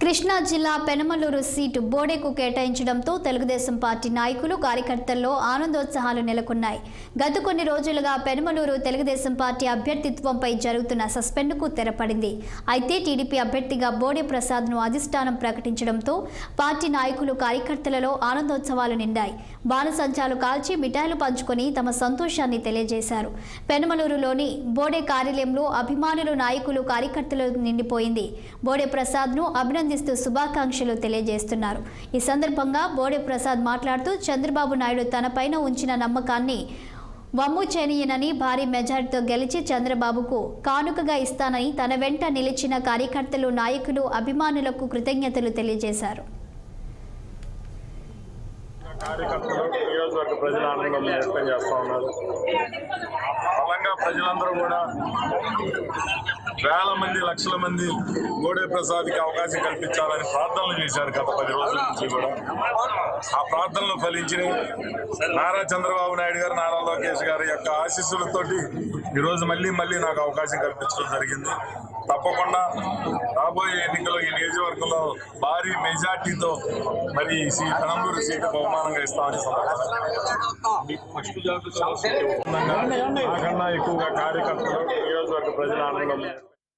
కృష్ణా జిల్లా Penamaluru seat బోడేకు కేటాయించడంతో Telugu Desam party నాయకులు కార్యకర్తల్లో ఆనందోత్సాహాలు నెలకొన్నాయి. గత కొన్ని రోజులుగా పెనమలూరు తెలుగుదేశం పార్టీ అభ్యర్థిత్వంపై జరుగుతున్న సస్పెండ్కు తెరపడింది. అయితే టీడీపీ అభ్యర్థిగా బోడే ప్రసాద్ను అధిష్టానం ప్రకటించడంతో పార్టీ నాయకులు కార్యకర్తలలో ఆనందోత్సవాలు నిండాయి. బాణసంచాలు కాల్చి మిఠాయిలు పంచుకొని తమ సంతోషాన్ని తెలియజేశారు. పెనమలూరులోని బోడే కార్యాలయంలో అభిమానులు, నాయకులు, కార్యకర్తలు నిండిపోయింది. బోడే ప్రసాద్ను అభినందిస్తూ శుభాకాంక్షలు తెలియజేస్తున్నారు. ఈ సందర్భంగా బోడే ప్రసాద్ మాట్లాడుతూ చంద్రబాబు నాయుడు తనపైన ఉంచిన నమ్మకాన్ని వమ్ము చేయనని, భారీ మెజారిటీతో గెలిచి చంద్రబాబుకు కానుకగా ఇస్తానని తన వెంట నిలిచిన కార్యకర్తలు, నాయకులు, అభిమానులకు కృతజ్ఞతలు తెలియజేశారు. కార్యకర్తలు నియోజకవర్గ ప్రజల ఆనందం వ్యక్తం చేస్తూ ఉన్నారు. బలంగా ప్రజలందరూ కూడా వేల మంది, లక్షల మంది బోడే ప్రసాద్కి అవకాశం కల్పించాలని ప్రార్థనలు చేశారు గత 10 రోజుల నుంచి కూడా. ఆ ప్రార్థనలు ఫలించినాయి. నారా చంద్రబాబు నాయుడు గారు, నారా లోకేష్ గారి యొక్క ఆశీస్సులతోటి ఈరోజు మళ్ళీ నాకు అవకాశం కల్పించడం జరిగింది. తప్పకుండా రాబోయే ఎన్నికల్లో ఈ నియోజకవర్గంలో భారీ మెజార్టీతో మరి పెనమలూరు సీటు బహుమానంగా ఇస్తామని నాకన్నా ఎక్కువగా కార్యకర్తలు, నియోజకవర్గ ప్రజల ఆనందం